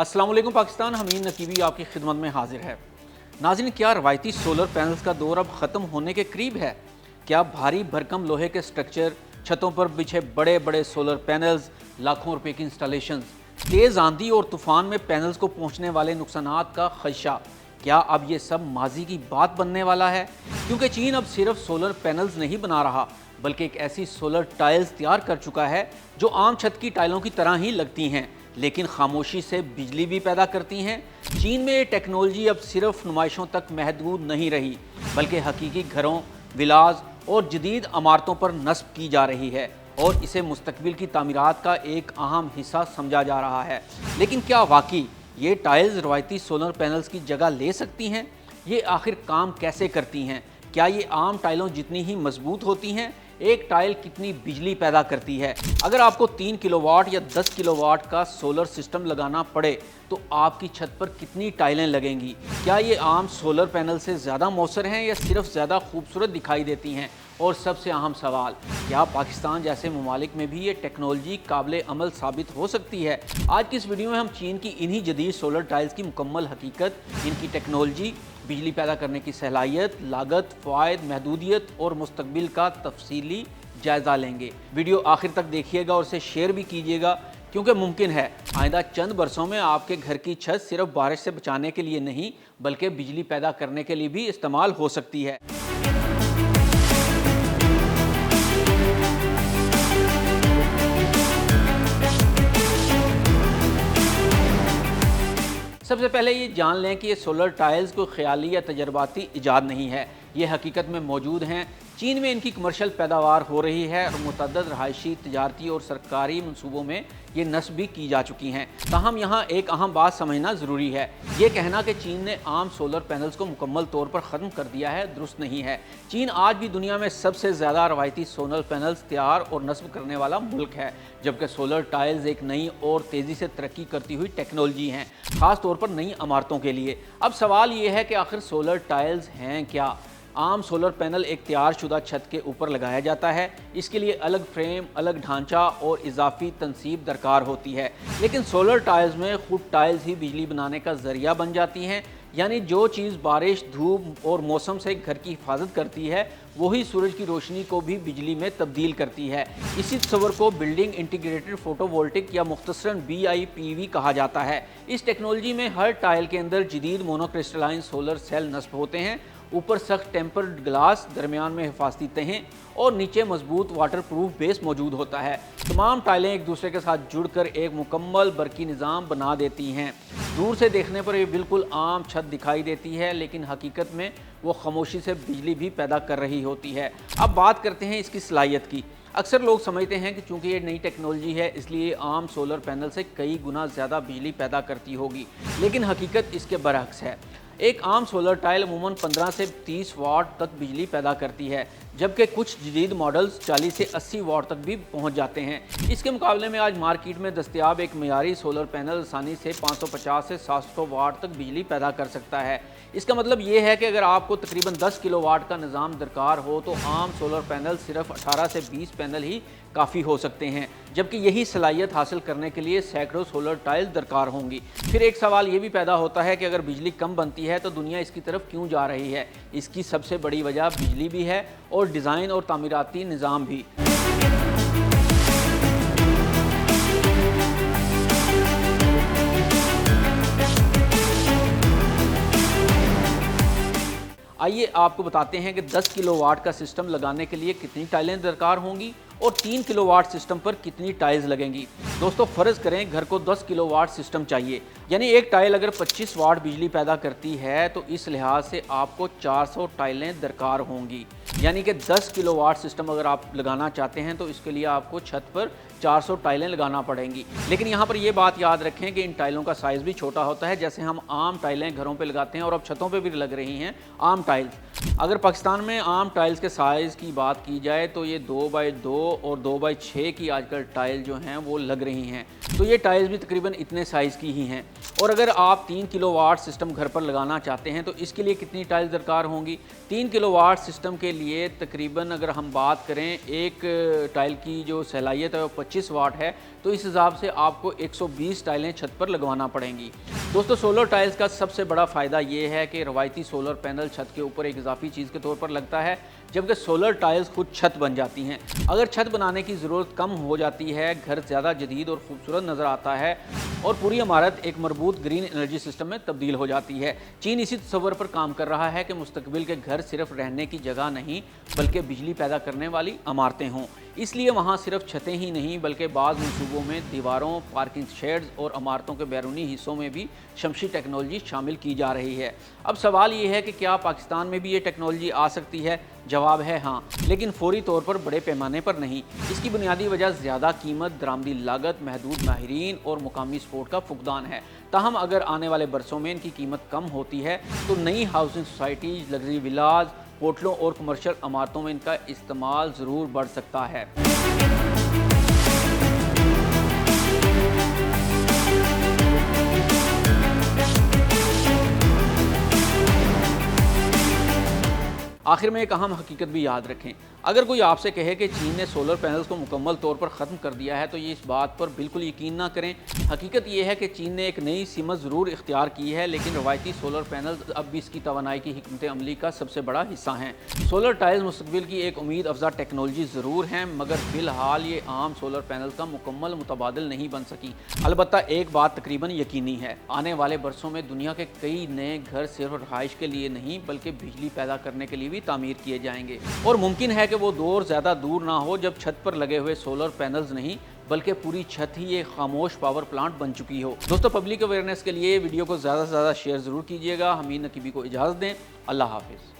अस्सलाम वालेकुम पाकिस्तान, हमीद नकीबी आपकी खिदमत में हाजिर है। नाज़रीन, क्या रवायती सोलर पैनल्स का दौर अब ख़त्म होने के करीब है? क्या भारी भरकम लोहे के स्ट्रक्चर, छतों पर बिछे बड़े बड़े सोलर पैनल्स, लाखों रुपए की इंस्टॉलेशन, तेज़ आंधी और तूफान में पैनल्स को पहुंचने वाले नुकसानात का खदशा, क्या अब ये सब माजी की बात बनने वाला है? क्योंकि चीन अब सिर्फ सोलर पैनल्स नहीं बना रहा, बल्कि एक ऐसी सोलर टाइल्स तैयार कर चुका है जो आम छत की टाइलों की तरह ही लगती हैं, लेकिन खामोशी से बिजली भी पैदा करती हैं। चीन में ये टेक्नोलॉजी अब सिर्फ नुमाइशों तक महदूद नहीं रही, बल्कि हकीकी घरों, विलाज और जदीद इमारतों पर नस्ब की जा रही है और इसे मुस्तकबिल की तामीरात का एक अहम हिस्सा समझा जा रहा है। लेकिन क्या वाकई ये टाइल्स रवायती सोलर पैनल्स की जगह ले सकती हैं? ये आखिर काम कैसे करती हैं? क्या ये आम टाइलों जितनी ही मजबूत होती हैं? एक टाइल कितनी बिजली पैदा करती है? अगर आपको 3 किलोवाट या 10 किलोवाट का सोलर सिस्टम लगाना पड़े तो आपकी छत पर कितनी टाइलें लगेंगी? क्या ये आम सोलर पैनल से ज़्यादा मौसर हैं या सिर्फ ज़्यादा खूबसूरत दिखाई देती हैं? और सबसे अहम सवाल, क्या पाकिस्तान जैसे ममालिक में भी ये टेक्नोलॉजी काबिल अमल साबित हो सकती है? आज की इस वीडियो में हम चीन की इन्हीं जदीद सोलर टाइल्स की मुकम्मल हकीकत, इनकी टेक्नोलॉजी, बिजली पैदा करने की सलाहियत, लागत, फ़ायद, महदूदियत और मुस्तकबिल का तफसीली जायज़ा लेंगे। वीडियो आखिर तक देखिएगा और इसे शेयर भी कीजिएगा, क्योंकि मुमकिन है आइंदा चंद बरसों में आपके घर की छत सिर्फ बारिश से बचाने के लिए नहीं, बल्कि बिजली पैदा करने के लिए भी इस्तेमाल हो सकती है। सबसे पहले ये जान लें कि ये सोलर टाइल्स कोई ख्याली या तजर्बाती इजाद नहीं है, ये हकीकत में मौजूद हैं। चीन में इनकी कमर्शियल पैदावार हो रही है और मुतअद्दिद रहायशी, तजारती और सरकारी मनसूबों में ये नस्ब भी की जा चुकी हैं। ताहम यहाँ एक अहम बात समझना ज़रूरी है, ये कहना कि चीन ने आम सोलर पैनल्स को मुकम्मल तौर पर ख़त्म कर दिया है, दुरुस्त नहीं है। चीन आज भी दुनिया में सबसे ज़्यादा रवायती सोलर पैनल्स तैयार और नस्ब करने वाला मुल्क है, जबकि सोलर टाइल्स एक नई और तेज़ी से तरक्की करती हुई टेक्नोलॉजी हैं, ख़ास तौर पर नई इमारतों के लिए। अब सवाल ये है कि आखिर सोलर टाइल्स हैं क्या? आम सोलर पैनल एक तैयार शुदा छत के ऊपर लगाया जाता है। इसके लिए अलग फ्रेम, अलग ढांचा और इजाफी तनसीब दरकार होती है, लेकिन सोलर टाइल्स में खुद टाइल्स ही बिजली बनाने का जरिया बन जाती हैं। यानी जो चीज़ बारिश, धूप और मौसम से घर की हिफाजत करती है, वही सूरज की रोशनी को भी बिजली में तब्दील करती है। इसी तस्वर को बिल्डिंग इंटीग्रेटेड फोटोवोल्टिक या मुख्तसरन BIPV कहा जाता है। इस टेक्नोलॉजी में हर टाइल के अंदर जदीद मोनोक्रिस्टलाइन सोलर सेल नस्ब होते हैं। ऊपर सख्त टेम्पर्ड ग्लास, दरमियान में हिफाजती तहें और नीचे मजबूत वाटर प्रूफ बेस मौजूद होता है। तमाम टाइलें एक दूसरे के साथ जुड़कर एक मुकम्मल बरकी निज़ाम बना देती हैं। दूर से देखने पर ये बिल्कुल आम छत दिखाई देती है, लेकिन हकीकत में वो खामोशी से बिजली भी पैदा कर रही होती है। अब बात करते हैं इसकी सलाहियत की। अक्सर लोग समझते हैं कि चूंकि ये नई टेक्नोलॉजी है, इसलिए आम सोलर पैनल से कई गुना ज़्यादा बिजली पैदा करती होगी, लेकिन हकीकत इसके बरअक्स है। एक आम सोलर टाइल अमूमन 15 से 30 वाट तक बिजली पैदा करती है, जबकि कुछ जदीद मॉडल्स 40 से 80 वाट तक भी पहुंच जाते हैं। इसके मुकाबले में आज मार्केट में दस्तयाब एक मयारी सोलर पैनल आसानी से 550 से 700 वाट तक बिजली पैदा कर सकता है। इसका मतलब ये है कि अगर आपको तकरीबन 10 किलोवाट का निज़ाम दरकार हो तो आम सोलर पैनल सिर्फ 18 से 20 पैनल ही काफ़ी हो सकते हैं, जबकि यही सलाहियत हासिल करने के लिए सैकड़ों सोलर टाइल्स दरकार होंगी। फिर एक सवाल ये भी पैदा होता है कि अगर बिजली कम बनती है तो दुनिया इसकी तरफ क्यों जा रही है? इसकी सबसे बड़ी वजह बिजली भी है और डिज़ाइन और तामीराती निज़ाम भी। आइए आपको बताते हैं कि 10 किलोवाट का सिस्टम लगाने के लिए कितनी टाइलें दरकार होंगी और 3 किलोवाट सिस्टम पर कितनी टाइल्स लगेंगी। दोस्तों, फ़र्ज़ करें घर को 10 किलोवाट सिस्टम चाहिए, यानी एक टाइल अगर 25 वाट बिजली पैदा करती है तो इस लिहाज से आपको 400 टाइलें दरकार होंगी। यानी कि 10 किलोवाट सिस्टम अगर आप लगाना चाहते हैं तो इसके लिए आपको छत पर 400 टाइलें लगाना पड़ेंगी। लेकिन यहाँ पर यह बात याद रखें कि इन टाइलों का साइज़ भी छोटा होता है। जैसे हम आम टाइलें घरों पे लगाते हैं और अब छतों पे भी लग रही हैं आम टाइल्स, अगर पाकिस्तान में आम टाइल्स के साइज़ की बात की जाए तो ये 2x2 और 2x6 की आजकल टाइल जो हैं वो लग रही हैं, तो ये टाइल्स भी तकरीबन इतने साइज़ की ही हैं। और अगर आप 3 किलोवाट सिस्टम घर पर लगाना चाहते हैं तो इसके लिए कितनी टाइल्स दरकार होंगी? 3 किलोवाट सिस्टम के लिए तकरीबन अगर हम बात करें एक टाइल की जो सलाहियत है वो 25 वाट है, तो इस हिसाब से आपको 120 टाइलें छत पर लगवाना पड़ेंगी। दोस्तों, सोलर टाइल्स का सबसे बड़ा फ़ायदा ये है कि रवायती सोलर पैनल छत के ऊपर एक इजाफी चीज़ के तौर पर लगता है, जबकि सोलर टाइल्स खुद छत बन जाती हैं। अगर छत बनाने की ज़रूरत कम हो जाती है, घर ज़्यादा जदीद और खूबसूरत नज़र आता है और पूरी इमारत एक मरबूत ग्रीन एनर्जी सिस्टम में तब्दील हो जाती है। चीन इसी तस्वर पर काम कर रहा है कि मुस्तकबिल के घर सिर्फ रहने की जगह नहीं बल्कि बिजली पैदा करने वाली इमारतें हों। इसलिए वहाँ सिर्फ छतें ही नहीं बल्कि बाज़ मनसूबों में दीवारों, पार्किंग शेड्स और इमारतों के बैरूनी हिस्सों में भी शमसी टेक्नोलॉजी शामिल की जा रही है। अब सवाल ये है कि क्या पाकिस्तान में भी ये टेक्नोलॉजी आ सकती है? जवाब है हाँ, लेकिन फौरी तौर पर बड़े पैमाने पर नहीं। इसकी बुनियादी वजह ज़्यादा कीमत, दरामदी लागत, महदूद माहिरीन और मुकामी सपोर्ट का फुकदान है। ताहम अगर आने वाले बरसों में इनकी कीमत कम होती है तो नई हाउसिंग सोसाइटीज़, लग्जरी विलाज, होटलों और कमर्शियल इमारतों में इनका इस्तेमाल ज़रूर बढ़ सकता है। आखिर में एक अहम हकीकत भी याद रखें, अगर कोई आपसे कहे कि चीन ने सोलर पैनल्स को मुकम्मल तौर पर ख़त्म कर दिया है तो ये इस बात पर बिल्कुल यकीन ना करें। हकीकत ये है कि चीन ने एक नई सिमत ज़रूर इख्तियार की है, लेकिन रवायती सोलर पैनल्स अब भी इसकी तवानाई की हिकमत अमली का सबसे बड़ा हिस्सा हैं। सोलर टाइल्स मुस्तकबिल की एक उम्मीद अफजा टेक्नोलॉजी ज़रूर हैं, मगर फ़िलहाल ये आम सोलर पैनल्स का मुकम्मल मुतबादिल नहीं बन सकी। अलबत्ता एक बात तकरीबन यकीनी है, आने वाले बरसों में दुनिया के कई नए घर सिर्फ रहाइश के लिए नहीं बल्कि बिजली पैदा करने के लिए भी तामीर किए जाएंगे। और मुमकिन है कि वो दौर ज़्यादा दूर ना हो जब छत पर लगे हुए सोलर पैनल्स नहीं बल्कि पूरी छत ही एक खामोश पावर प्लांट बन चुकी हो। दोस्तों, पब्लिक अवेयरनेस के लिए वीडियो को ज़्यादा से ज़्यादा शेयर ज़रूर कीजिएगा। हमीद नकीबी को इजाज़त दें। अल्लाह हाफिज़।